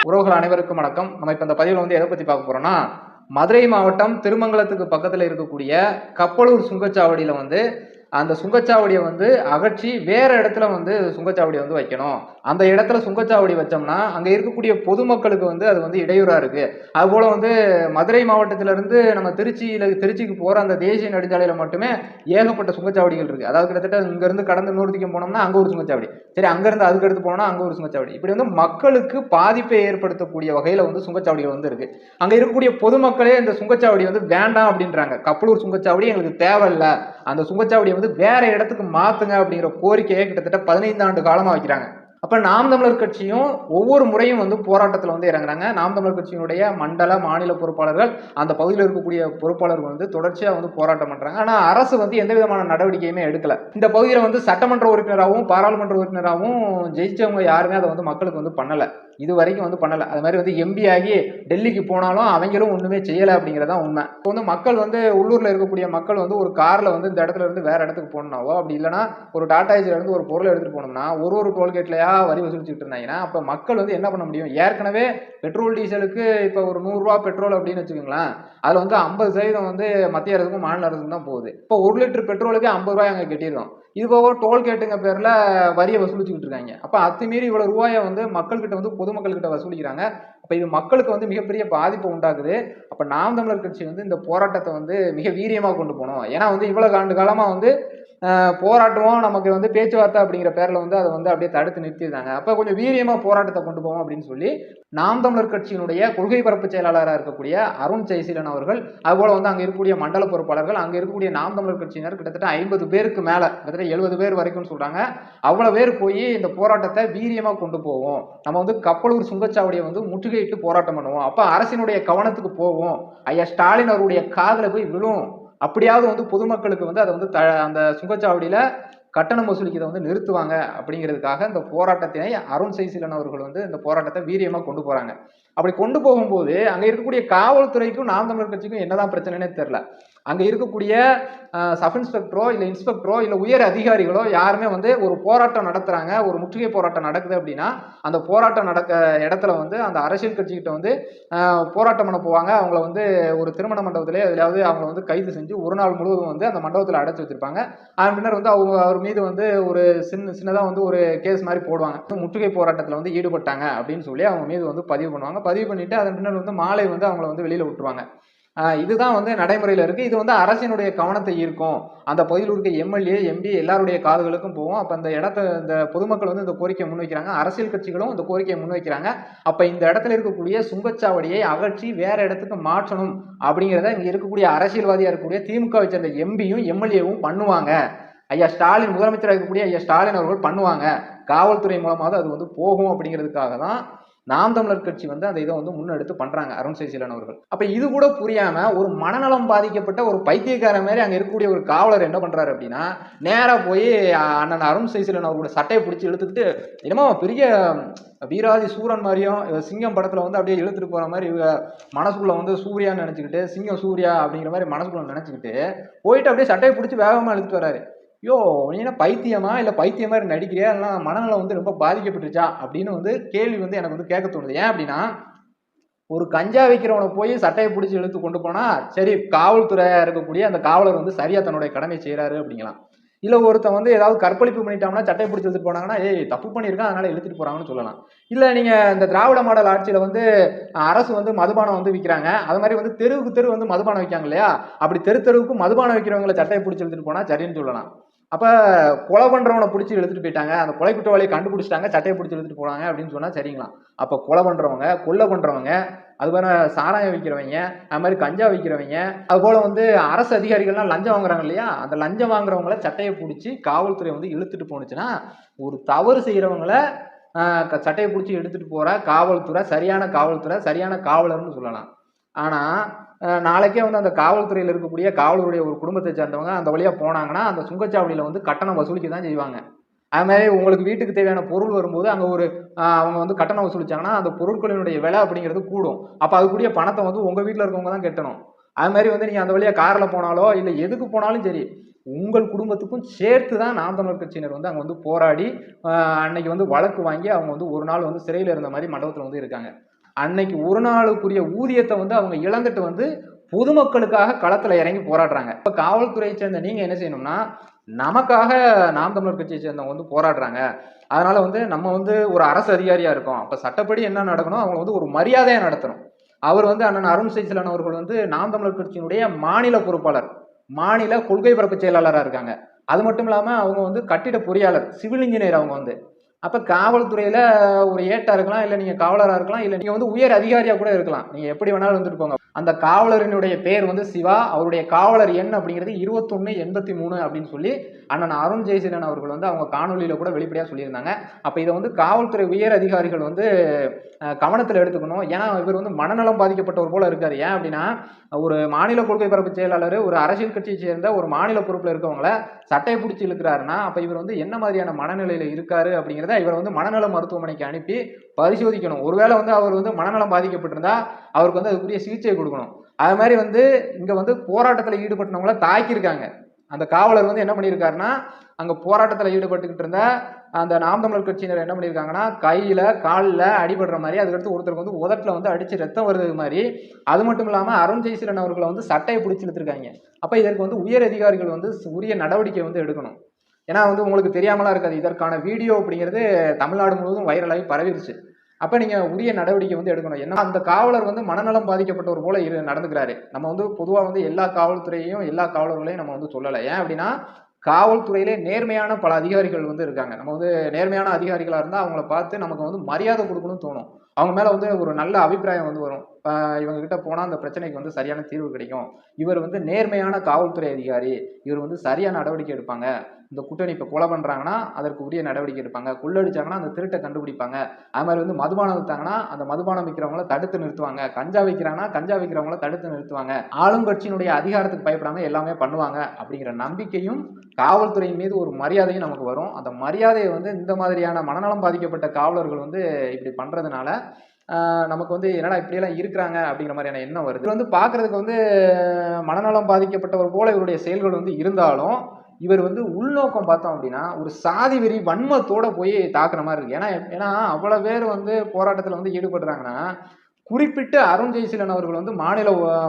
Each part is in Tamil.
உறவுகள் அனைவருக்கும் வணக்கம். நம்ம இப்ப இந்த பதிவுல எதை பத்தி பார்க்க போறோம்னா, மதுரை மாவட்டம் திருமங்கலத்துக்கு பக்கத்துல இருக்கக்கூடிய கப்பலூர் சுங்கச்சாவடியில அந்த சுங்கச்சாவடியை அகற்றி வேற இடத்துல சுங்கச்சாவடியை வைக்கணும். அந்த இடத்துல சுங்கச்சாவடி வச்சோம்னா அங்க இருக்கக்கூடிய பொதுமக்களுக்கு அது இடையூறா இருக்கு. அதுபோல மதுரை மாவட்டத்திலிருந்து நம்ம திருச்சிக்கு போற அந்த தேசிய நெடுஞ்சாலையில மட்டுமே ஏகப்பட்ட சுங்கச்சாவடிகள் இருக்கு. அதாவது கிட்டத்தட்ட இங்க இருந்து கடந்து இன்னொருத்திக்கு போனோம்னா அங்க ஒரு சுங்கச்சாவடி, சரி அங்க இருந்து அதுக்கு எடுத்து போனோம்னா அங்க ஒரு சுங்கச்சாவடி, இப்படி மக்களுக்கு பாதிப்பை ஏற்படுத்தக்கூடிய வகையில சுங்கச்சாவடிகள் இருக்கு. அங்க இருக்கக்கூடிய பொதுமக்களே இந்த சுங்கச்சாவடி வேண்டாம் அப்படின்றாங்க. கப்பலூர் சுங்கச்சாவடி எங்களுக்கு தேவையில்லை, அந்த சுங்கச்சாவடியை வேற இடத்துக்கு மாத்துங்க அப்படிங்கிற கோரிக்கையை கிட்டத்தட்ட 15 ஆண்டு காலமா வைக்கிறாங்க. அப்ப நாம் தமிழர் கட்சியும் ஒவ்வொரு முறையும் போராட்டத்தில் இறங்குறாங்க. நாம் தமிழர் கட்சியினுடைய மண்டல மாநில பொறுப்பாளர்கள், அந்த பகுதியில் இருக்கக்கூடிய பொறுப்பாளர்கள் தொடர்ச்சியா போராட்டம் பண்றாங்க. ஆனா அரசு எந்த விதமான நடவடிக்கையுமே எடுக்கல. இந்த பகுதியில் சட்டமன்ற உறுப்பினராகவும் பாராளுமன்ற உறுப்பினராகவும் ஜெயிச்சவங்க யாருமே அதை மக்களுக்கு பண்ணல, இது வரைக்கும் பண்ணல. அது மாதிரி எம்பி ஆகி டெல்லிக்கு போனாலும் அவங்களும் ஒண்ணுமே செய்யல அப்படிங்கறதா உண்மை. இப்போ மக்கள் உள்ளூர்ல இருக்கக்கூடிய மக்கள் ஒரு கார்ல இந்த இடத்துல இருந்து வேற இடத்துக்கு போனாவோ, அப்படி இல்லைன்னா ஒரு டாடா ஏசில இருந்து ஒரு பொருளை எடுத்துட்டு போனோம்னா ஒரு டோல்கேட்லயா வரி வசூலிச்சுட்டு இருந்தாங்கன்னா அப்ப மக்கள் என்ன பண்ண முடியும்? ஏற்கனவே பெட்ரோல் டீசலுக்கு இப்ப ஒரு 100 ரூபாய் பெட்ரோல் அப்படின்னு வச்சுக்கோங்களேன், அதுல 50% மத்திய அரசுக்கும் மாநில அரசுக்கும் தான் போகுது. இப்போ 1 லிட்டர் பெட்ரோலுக்கு 50 ரூபாய் அங்க கட்டிடுறோம். இது போக டோல்கேட்டுங்க பேர்ல வரியை வசூலிச்சுக்கிட்டு இருக்காங்க. அப்ப அத்துமீறி இவ்வளவு ரூபாயை மக்கள் கிட்ட பொதுமக்கள் கிட்ட வசூலிக்கிறாங்க. அப்ப இது மக்களுக்கு மிகப்பெரிய பாதிப்பை உண்டாக்குது. அப்ப நாம் தமிழர் கட்சி இந்த போராட்டத்தை மிக வீரியமா கொண்டு போனோம். ஏன்னா இவ்வளவு ஆண்டு காலமா போராட்டமும் நமக்கு பேச்சுவார்த்தை அப்படிங்கிற பேர்ல அதை அப்படியே தடுத்து நிறுத்திருந்தாங்க. அப்ப கொஞ்சம் வீரியமா போராட்டத்தை கொண்டு போவோம் அப்படின்னு சொல்லி நாம் தமிழர் கட்சியினுடைய கொள்கை பரப்பு செயலாளராக இருக்கக்கூடிய அருண் ஜெயசீலன் அவர்கள், அதுபோல அங்க இருக்கக்கூடிய மண்டல பொறுப்பாளர்கள், அங்க இருக்கக்கூடிய நாம் தமிழர் கட்சியினர் கிட்டத்தட்ட 50 பேருக்கு மேல, கிட்டத்தட்ட 70 பேர் வரைக்கும் சொல்றாங்க, அவ்வளவு பேர் போய் இந்த போராட்டத்தை வீரியமா கொண்டு போவோம், நம்ம கப்பலூர் சுங்கச்சாவடியை முற்றுகையிட்டு போராட்டம் பண்ணுவோம், அப்ப அரசினுடைய கவனத்துக்கு போவோம், ஐயா ஸ்டாலின் அவருடைய காதுல போய் விழும், அப்படியாவது பொதுமக்களுக்கு அதை அந்த சுங்கச்சாவடியில கட்டணம் வசூலிக்கிறத நிறுத்துவாங்க அப்படிங்கிறதுக்காக இந்த போராட்டத்தினை அருண் ஜெயசீலன் அவர்கள் இந்த போராட்டத்தை வீரியமா கொண்டு போறாங்க. அப்படி கொண்டு போகும்போது அங்க இருக்கக்கூடிய காவல்துறைக்கும் நாம் தமிழர் கட்சிக்கும் என்னதான் பிரச்சனைனே தெரியல. அங்க இருக்கக்கூடிய சப் இன்ஸ்பெக்டரோ இல்ல இன்ஸ்பெக்டரோ இல்ல உயர் அதிகாரிகளோ யாருமே ஒரு போராட்டம் நடத்துறாங்க, ஒரு முற்றுகை போராட்டம் நடக்குது அப்படின்னா அந்த போராட்டம் நடக்க இடத்துல அந்த அரசியல் கட்சிகிட்ட போராட்டம் பண்ண போவாங்க. அவங்கள ஒரு திருமண மண்டபத்திலே எதுலையாவது அவங்கள கைது செஞ்சு ஒரு நாள் முழுவதும் அந்த மண்டபத்தில் அடைச்சு வச்சிருப்பாங்க. அதன் பின்னர் அவர் மீது ஒரு சின்னதா ஒரு கேஸ் மாதிரி போடுவாங்க. முற்றுகை போராட்டத்தில் ஈடுபட்டாங்க அப்படின்னு சொல்லி அவங்க மீது பதிவு பண்ணுவாங்க. பதிவு பண்ணிட்டு அதன் பின்னர் மாலை அவங்கள வெளியில விட்டுருவாங்க. இதுதான் நடைமுறையில் இருக்கு. இது அரசினுடைய கவனத்தை ஈர்க்கும், அந்த பகுதியில் இருக்க எம்எல்ஏ எம்பி எல்லாருடைய காதுகளுக்கும் போகும். அப்ப அந்த இடத்த இந்த பொதுமக்கள் இந்த கோரிக்கையை முன்வைக்கிறாங்க, அரசியல் கட்சிகளும் இந்த கோரிக்கையை முன்வைக்கிறாங்க. அப்ப இந்த இடத்துல இருக்கக்கூடிய சுங்கச்சாவடியை அகற்றி வேற இடத்துக்கு மாற்றணும் அப்படிங்கிறத இங்க இருக்கக்கூடிய அரசியல்வாதியா இருக்கக்கூடிய திமுகவை சேர்ந்த எம்பியும் எம்எல்ஏவும் பண்ணுவாங்க. ஐயா ஸ்டாலின், முதலமைச்சராக இருக்கக்கூடிய ஐயா ஸ்டாலின் அவர்கள் பண்ணுவாங்க, காவல்துறை மூலமாக அது போகும் அப்படிங்கிறதுக்காக தான் நாம் தமிழர் கட்சி அந்த இதை முன்னெடுத்து பண்றாங்க அருண் ஜெயசீலன் அவர்கள். அப்ப இது கூட புரியாம ஒரு மனநலம் பாதிக்கப்பட்ட ஒரு பைத்தியக்கார மாதிரி அங்க இருக்கக்கூடிய ஒரு காவலர் என்ன பண்றாரு அப்படின்னா, நேரா போய் அண்ணன் அருண் ஜெயசீலன் அவரோட சட்டையை பிடிச்சி இழுத்துக்கிட்டு என்னமோ பெரிய வீராதி சூரன் மாதிரியும் சிங்கம் படத்துல அப்படியே இழுத்துட்டு போற மாதிரி மனசுக்குள்ள சூர்யான்னு நினைச்சுக்கிட்டு, சிங்கம் சூர்யா அப்படிங்கிற மாதிரி மனசுக்குள்ள நினைச்சுக்கிட்டு போயிட்டு அப்படியே சட்டையை பிடிச்சி வேகமா இழுத்துட்டு வராரு. யோ நீ என்ன பைத்தியமா இல்ல பைத்தியம் மாதிரி நடிக்கிறியா, இல்லைன்னா மனநலம் ரொம்ப பாதிக்கப்பட்டுருச்சா அப்படின்னு கேள்வி எனக்கு கேட்க தோணுது. ஏன் அப்படின்னா, ஒரு கஞ்சா வைக்கிறவனை போய் சட்டையை பிடிச்சி இழுத்து கொண்டு போனா சரி, காவல்துறையா இருக்கக்கூடிய அந்த காவலர் சரியா தன்னுடைய கடமை செய்யறாரு அப்படிங்களாம். இல்ல ஒருத்தன் ஏதாவது கற்பழிப்பு பண்ணிட்டாங்கன்னா சட்டையை பிடிச்சி எடுத்துட்டு போனாங்கன்னா ஏய் தப்பு பண்ணியிருக்கான் அதனால இழுத்துட்டு போறாங்கன்னு சொல்லலாம். இல்ல நீங்க இந்த திராவிட மாடல் ஆட்சியில அரசு மதுபானம் விற்கிறாங்க, அது மாதிரி தெருவுக்கு தெரு மதுபானம் வைக்காங்க இல்லையா, அப்படி தெருவுக்கு மதுபானம் வைக்கிறவங்களை சட்டையை பிடிச்சி எடுத்துட்டு போனா சரின்னு சொல்லலாம். அப்ப கொலை பண்றவனை பிடிச்சி எடுத்துட்டு போயிட்டாங்க, அந்த கொலை குற்றவாளியை கண்டுபிடிச்சிட்டாங்க, சட்டையை பிடிச்சி எடுத்துட்டு போனாங்க அப்படின்னு சொன்னா சரிங்களா? அப்ப கொலை பண்றவங்க, கொள்ளை பண்றவங்க, அது போல சாராயம் விற்கிறவங்க, அது மாதிரி கஞ்சா விற்கிறவங்க, அது போல அரசு அதிகாரிகள்லாம் லஞ்சம் வாங்குறாங்க இல்லையா, அந்த லஞ்சம் வாங்குறவங்கள சட்டையை பிடிச்சி காவல்துறை இழுத்துட்டு போனுச்சுன்னா, ஒரு தவறு செய்யறவங்கள சட்டையை பிடிச்சி எடுத்துட்டு போற காவல்துறை சரியான காவலர்னு சொல்லலாம். ஆனா நாளைக்கே அந்த காவல்துறையில் இருக்கக்கூடிய காவலருடைய ஒரு குடும்பத்தை சேர்ந்தவங்க அந்த வழியா போனாங்கன்னா அந்த சுங்கச்சாவடியில கட்டணம் வசூலிக்க தான் செய்வாங்க. அது மாதிரி உங்களுக்கு வீட்டுக்கு தேவையான பொருள் வரும்போது அங்க ஒரு அவங்க கட்டணம் வசூலிச்சாங்கன்னா அந்த பொருட்களினுடைய விலை அப்படிங்கிறது கூடும். அப்ப அதுக்குரிய பணத்தை உங்க வீட்டுல இருக்கவங்க தான் கட்டணும். அது மாதிரி நீங்க அந்த வழியா கார்ல போனாலோ இல்ல எதுக்கு போனாலும் சரி, உங்கள் குடும்பத்துக்கும் சேர்த்து தான் நாம் தமிழர் கட்சியினர் அங்க போராடி அன்னைக்கு வழக்கு வாங்கி அவங்க ஒரு நாள் சிறையில் இருந்த மாதிரி மண்டபத்துல இருக்காங்க. அன்னைக்கு ஒரு நாளுக்குரிய ஊதியத்தை வந்து அவங்க இழந்துட்டு வந்து பொதுமக்களுக்காக களத்துல இறங்கி போராடுறாங்க. இப்ப காவல்துறையை சேர்ந்த நீங்க என்ன செய்யணும்னா, நமக்காக நாம் தமிழர் கட்சியை சேர்ந்தவங்க வந்து போராடுறாங்க, அதனால வந்து நம்ம வந்து ஒரு அரசு அதிகாரியா இருக்கோம், அப்ப சட்டப்படி என்ன நடக்கணும், அவங்க வந்து ஒரு மரியாதையா நடத்தணும். அவர் வந்து அண்ணன் அருண் ஜெயசீலன் அவர்கள் வந்து நாம் தமிழர் கட்சியினுடைய மாநில பொறுப்பாளர், மாநில கொள்கை பரப்பு செயலாளராக இருக்காங்க. அது மட்டும் இல்லாம அவங்க வந்து கட்டிட பொறியாளர், சிவில் இன்ஜினியர் அவங்க வந்து. அப்ப காவல்துறையில ஒரு ஏட்டா இருக்கலாம், இல்ல நீங்க காவலரா இருக்கலாம், இல்ல நீங்க வந்து உயர் அதிகாரியா கூட இருக்கலாம். நீங்க எப்படி வேணாலும் வந்துட்டு போங்க. அந்த காவலரினுடைய பேர் வந்து சிவா, அவருடைய காவலர் எண் அப்படிங்கிறது 2183 அப்படின்னு சொல்லி அண்ணன் அருண் ஜெயசீலன் அவர்கள் வந்து அவங்க காணொலியில கூட வெளிப்படையா சொல்லியிருந்தாங்க. அப்ப இதை வந்து காவல்துறை உயர் அதிகாரிகள் வந்து கவனத்தில் எடுத்துக்கணும். ஏன்னா இவர் வந்து மனநலம் பாதிக்கப்பட்டவர் போல இருக்காரு. ஏன் அப்படின்னா, ஒரு மாநில கொள்கை பரப்பு செயலாளர், ஒரு அரசியல் கட்சியை சேர்ந்த ஒரு மாநில பொறுப்புல இருக்கவங்கள சட்டையை பிடிச்சி இழுக்கிறாருன்னா, அப்ப இவர் வந்து என்ன மாதிரியான மனநிலையில இருக்காரு அப்படிங்கிறத இவர் வந்து மனநல மருத்துவமனைக்கு அனுப்பி பரிசோதிக்கணும். ஒருவேளை வந்து அவர் வந்து மனநலம் பாதிக்கப்பட்டிருந்தா அவருக்கு வந்து அதுக்குரிய சிகிச்சை கொடுக்கணும். அது மாதிரி வந்து இங்க வந்து போராட்டத்தில் ஈடுபட்டவங்கள தாக்கியிருக்காங்க. அந்த காவலர் வந்து என்ன பண்ணியிருக்காருன்னா, அங்க போராட்டத்தில் ஈடுபட்டுக்கிட்டு இருந்த அந்த நாம் தமிழர் கட்சியினர் என்ன பண்ணியிருக்காங்கன்னா, கையில காலில் அடிபடுற மாதிரி, அதுக்கடுத்து ஒருத்தருக்கு வந்து உதட்டில் வந்து அடிச்சு ரத்தம் வருது மாதிரி. அது மட்டும் இல்லாம அருண் ஜெயசீலன் அவர்களை வந்து சட்டையை பிடிச்சி இழுத்துருக்காங்க. அப்ப இதற்கு வந்து உயர் அதிகாரிகள் வந்து உரிய நடவடிக்கை வந்து எடுக்கணும். ஏன்னா வந்து உங்களுக்கு தெரியாமலாம் இருக்காது, இதற்கான வீடியோ அப்படிங்கிறது தமிழ்நாடு முழுவதும் வைரலாகி பரவிருச்சு. அப்ப நீங்க உரிய நடவடிக்கை வந்து எடுக்கணும். ஏன்னா அந்த காவலர் வந்து மனநலம் பாதிக்கப்பட்டவர் போல நடந்துக்கிறாரு. நம்ம வந்து பொதுவா வந்து எல்லா காவல்துறையையும் எல்லா காவலர்களையும் நம்ம வந்து சொல்லலை. ஏன் அப்படின்னா, காவல்துறையிலே நேர்மையான பல அதிகாரிகள் வந்து இருக்காங்க. நம்ம வந்து நேர்மையான அதிகாரிகளா இருந்தா அவங்கள பார்த்து நமக்கு வந்து மரியாதை கொடுக்கணும்னு தோணும். அவங்க மேல வந்து ஒரு நல்ல அபிப்பிராயம் வந்து வரும். இவங்க கிட்ட போனா அந்த பிரச்சனைக்கு வந்து சரியான தீர்வு கிடைக்கும். இவர் வந்து நேர்மையான காவல்துறை அதிகாரி, இவர் வந்து சரியான நடவடிக்கை எடுப்பாங்க. இந்த கூட்டணி இப்போ கொலை பண்ணுறாங்கன்னா அதற்கு உரிய நடவடிக்கை எடுப்பாங்க, கொள்ளடிச்சாங்கன்னா அந்த திருட்டை கண்டுபிடிப்பாங்க. அது மாதிரி வந்து மதுபானம் விற்றாங்கன்னா அந்த மதுபானம் விற்கிறவங்கள தடுத்து நிறுத்துவாங்க, கஞ்சா விற்கிறாங்கன்னா கஞ்சா விற்கிறவங்கள தடுத்து நிறுத்துவாங்க, ஆளுங்கட்சியினுடைய அதிகாரத்துக்கு பயப்படாம எல்லாமே பண்ணுவாங்க அப்படிங்கிற நம்பிக்கையும் காவல்துறையின் மீது ஒரு மரியாதையும் நமக்கு வரும். அந்த மரியாதையை வந்து இந்த மாதிரியான மனநலம் பாதிக்கப்பட்ட காவலர்கள் வந்து இப்படி பண்றதுனால நமக்கு வந்து என்னடா இப்படியெல்லாம் இருக்கிறாங்க அப்படிங்கிற மாதிரியான எண்ணம் வருது. இது வந்து பார்க்கறதுக்கு வந்து மனநலம் பாதிக்கப்பட்டவர் போல இவருடைய செயல்கள் வந்து இருந்தாலும், இவர் வந்து உள்நோக்கம் பார்த்தோம் அப்படின்னா ஒரு சாதி வெறி வன்மத்தோட போய் தாக்குற மாதிரி இருக்கு. ஏன்னா அவ்வளவு பேர் வந்து போராட்டத்தில் வந்து ஈடுபடுறாங்கன்னா, குறிப்பிட்டு அருண் ஜெயசீலன் அவர்கள் வந்து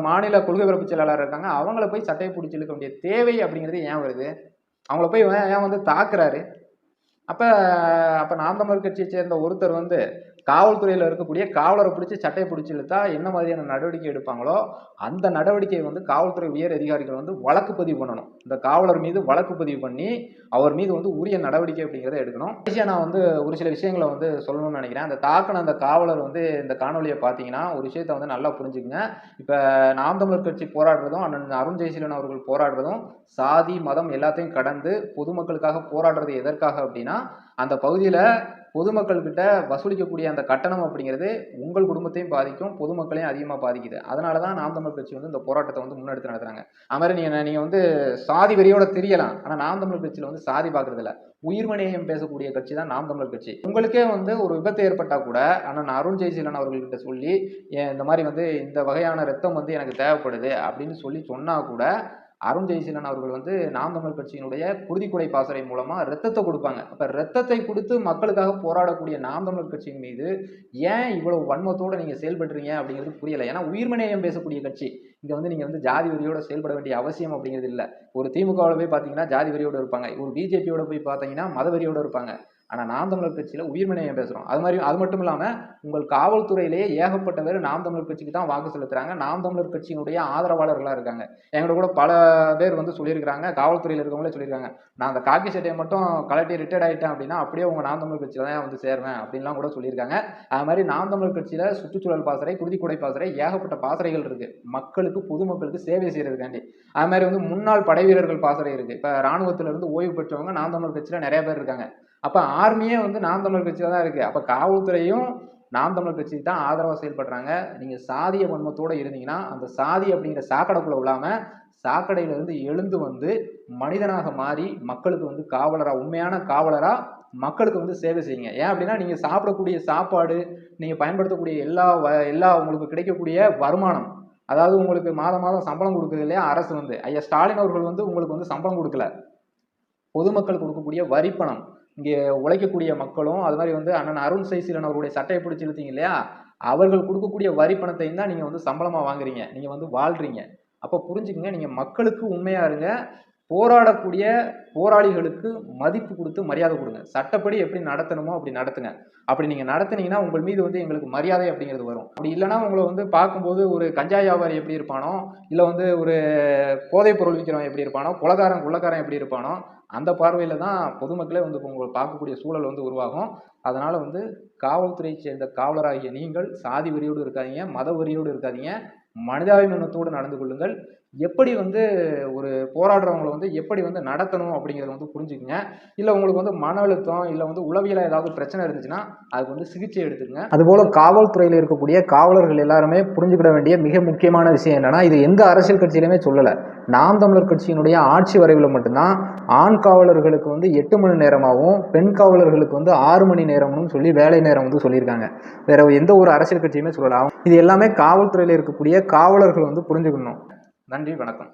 மாநில கொள்கை பரப்பு செயலாளர் இருக்காங்க, அவங்கள போய் சட்டையை பிடிச்சி இழுக்க வேண்டிய தேவை அப்படிங்கிறது ஏன் வருது? அவங்கள போய் ஏன் வந்து தாக்குறாரு? அப்ப அப்ப நாம் தமிழர் கட்சியை சேர்ந்த ஒருத்தர் வந்து காவல்துறையில் இருக்கக்கூடிய காவலரை பிடிச்சி சட்டையை பிடிச்சி இழுத்தா என்ன மாதிரியான நடவடிக்கை எடுப்பாங்களோ அந்த நடவடிக்கையை வந்து காவல்துறை உயர் அதிகாரிகள் வந்து வழக்கு பதிவு பண்ணணும். இந்த காவலர் மீது வழக்கு பதிவு பண்ணி அவர் மீது வந்து உரிய நடவடிக்கை அப்படிங்கிறத எடுக்கணும். நான் வந்து ஒரு சில விஷயங்களை வந்து சொல்லணும்னு நினைக்கிறேன். அந்த தாக்கின அந்த காவலர் வந்து இந்த காணொலியை பார்த்தீங்கன்னா ஒரு விஷயத்த வந்து நல்லா புரிஞ்சுக்குங்க. இப்போ நாம் தமிழர் கட்சி போராடுறதும் அண்ணன் அருண் ஜெயசீலன் அவர்கள் போராடுறதும் சாதி மதம் எல்லாத்தையும் கடந்து பொதுமக்களுக்காக போராடுறது எதற்காக அப்படின்னா, அந்த பகுதியில் பொதுமக்கள் கிட்ட வசூலிக்கக்கூடிய அந்த கட்டணம் அப்படிங்கிறது உங்கள் குடும்பத்தையும் பாதிக்கும், பொதுமக்களையும் அதிகமாக பாதிக்குது. அதனால தான் நாம் தமிழர் கட்சி வந்து இந்த போராட்டத்தை வந்து முன்னெடுத்து நடத்துறாங்க. அது மாதிரி நீங்கள் வந்து சாதி வெறியோட தெரியலாம், ஆனால் நாம் தமிழர் கட்சியில் வந்து சாதி பார்க்கறது இல்லை, உயிர்மனையம் பேசக்கூடிய கட்சி தான் நாம் தமிழர் கட்சி. உங்களுக்கே வந்து ஒரு விபத்து ஏற்பட்டால் கூட அண்ணன் அருண் ஜெயசீலன் அவர்கள்கிட்ட சொல்லி இந்த மாதிரி வந்து இந்த வகையான ரத்தம் வந்து எனக்கு தேவைப்படுது அப்படின்னு சொல்லி சொன்னா கூட அருண் ஜெயசீலன் அவர்கள் வந்து நாம் தமிழர் கட்சியினுடைய குருதிக்குடை பாசறை மூலமா ரத்தத்தை கொடுப்பாங்க. அப்ப ரத்தத்தை கொடுத்து மக்களுக்காக போராடக்கூடிய நாம் தமிழர் கட்சியின் மீது ஏன் இவ்வளவு வன்மத்தோட நீங்க செயல்படுறீங்க அப்படிங்கிறது புரியல. ஏன்னா உயிர்மனையம் பேசக்கூடிய கட்சி, இங்க வந்து நீங்க வந்து ஜாதி வெறியோட செயல்பட வேண்டிய அவசியம் அப்படிங்கிறது இல்லை. ஒரு திமுகவில் போய் பார்த்தீங்கன்னா ஜாதி வெறியோட இருப்பாங்க, ஒரு பிஜேபியோட போய் பார்த்தீங்கன்னா மத வெறியோட இருப்பாங்க. ஆனால் நாம் தமிழர் கட்சியில் உயிர்மனையம் பேசுகிறோம். அது மட்டும் இல்லாமல் உங்கள் காவல்துறையிலேயே ஏகப்பட்ட பேர் நாம் தமிழர் கட்சிக்கு தான் வாக்கு செலுத்துறாங்க, நாம் தமிழர் கட்சியினுடைய ஆதரவாளர்களாக இருக்காங்க. எங்களோட கூட பல பேர் வந்து சொல்லியிருக்கிறாங்க, காவல்துறையில் இருக்கவங்களே சொல்லியிருக்காங்க, நான் அந்த காக்கி சட்டையை மட்டும் கலட்டி ரிட்டையர்ட் ஆகிட்டேன் அப்படின்னா அப்படியே உங்கள் நாம் தமிழர் கட்சியில் தான் வந்து சேருவேன் அப்படின்லாம் கூட சொல்லியிருக்காங்க. அது மாதிரி நாம் தமிழர் கட்சியில் சுற்றுச்சூழல் பாசறை, குருதிக்குடை பாசறை, ஏகப்பட்ட பாசறைகள் இருக்குது மக்களுக்கு பொதுமக்களுக்கு சேவை செய்கிறதுக்காண்டி. அது மாதிரி வந்து முன்னாள் படை வீரர்கள் பாசறை இருக்குது. இப்போ இராணுவத்திலிருந்து ஓய்வு பெற்றவங்க நாம் தமிழர் கட்சியில் நிறைய பேர் இருக்காங்க. அப்ப ஆர்மியே வந்து நாம் தமிழர் கட்சியில தான் இருக்கு. அப்ப காவல்துறையும் நாம் தமிழர் கட்சிக்கு தான் ஆதரவா செயல்படுறாங்க. நீங்க சாதிய வன்மத்தோட இருந்தீங்கன்னா அந்த சாதி அப்படிங்கிற சாக்கடைக்குள்ள விழாம சாக்கடையில இருந்து எழுந்து வந்து மனிதனாக மாறி மக்களுக்கு வந்து காவலரா, உண்மையான காவலரா மக்களுக்கு வந்து சேவை செய்யுங்க. ஏன் அப்படின்னா நீங்க சாப்பிடக்கூடிய சாப்பாடு, நீங்க பயன்படுத்தக்கூடிய எல்லா உங்களுக்கு கிடைக்கக்கூடிய வருமானம், அதாவது உங்களுக்கு மாதம் மாதம் சம்பளம் கொடுக்குது இல்லையா அரசு வந்து, ஐயா ஸ்டாலின் அவர்கள் வந்து உங்களுக்கு வந்து சம்பளம் கொடுக்கல, பொதுமக்கள் கொடுக்கக்கூடிய வரிப்பணம், இங்கே உழைக்கக்கூடிய மக்களும் அது மாதிரி வந்து அண்ணன் அருண் சைசீலன் அவருடைய சட்டையை பிடிச்சி இழுத்தீங்க இல்லையா, அவர்கள் கொடுக்கக்கூடிய வரி பணத்தையும் தான் நீங்கள் வந்து சம்பளமாக வாங்குறீங்க, நீங்கள் வந்து வாழ்றீங்க. அப்போ புரிஞ்சுக்கங்க, நீங்கள் மக்களுக்கு உண்மையாக இருங்க, போராடக்கூடிய போராளிகளுக்கு மதிப்பு கொடுத்து மரியாதை கொடுங்க. சட்டப்படி எப்படி நடத்தணுமோ அப்படி நடத்துங்க. அப்படி நீங்கள் நடத்துனீங்கன்னா உங்கள் மீது வந்து எங்களுக்கு மரியாதை அப்படிங்கிறது வரும். அப்படி இல்லைனா உங்களை வந்து பார்க்கும்போது ஒரு கஞ்சா வியாபாரி எப்படி இருப்பானோ, இல்லை வந்து ஒரு போதைப் பொருள் விற்கிறவன் எப்படி இருப்பானோ, கொள்ளக்காரன் எப்படி இருப்பானோ, அந்த பார்வையில் தான் பொதுமக்களே வந்து உங்களை பார்க்கக்கூடிய சூழல் வந்து உருவாகும். அதனால் வந்து காவல்துறையை சேர்ந்த காவலராகிய நீங்கள் சாதி வெறியோடு இருக்காதீங்க, மத வெறியோடு இருக்காதீங்க, மனிதாபிமானத்தோடு நடந்து கொள்ளுங்கள். எப்படி வந்து ஒரு போராடுறவங்களை வந்து எப்படி வந்து நடத்தணும் அப்படிங்கிறத வந்து புரிஞ்சுக்குங்க. இல்லை உங்களுக்கு வந்து மன அழுத்தம் இல்லை வந்து உளவியலாக ஏதாவது பிரச்சனை இருந்துச்சுன்னா அதுக்கு வந்து சிகிச்சை எடுத்துக்கங்க. அதுபோல் காவல்துறையில் இருக்கக்கூடிய காவலர்கள் எல்லாருமே புரிஞ்சுக்கிட வேண்டிய மிக முக்கியமான விஷயம் என்னென்னா, இது எந்த அரசியல் கட்சியிலுமே சொல்லலை. நாம் தமிழர் கட்சியினுடைய ஆட்சி வரைவில் மட்டும்தான் ஆண் காவலர்களுக்கு வந்து 8 மணி நேரமாகவும் பெண் காவலர்களுக்கு வந்து 6 மணி நேரம்னு சொல்லி வேலை நேரம் வந்து சொல்லியிருக்காங்க. வேற எந்த ஒரு அரசியல் கட்சியுமே சொல்லலாம். இது எல்லாமே காவல்துறையில் இருக்கக்கூடிய காவலர்கள் வந்து புரிஞ்சுக்கணும். நன்றி, வணக்கம்.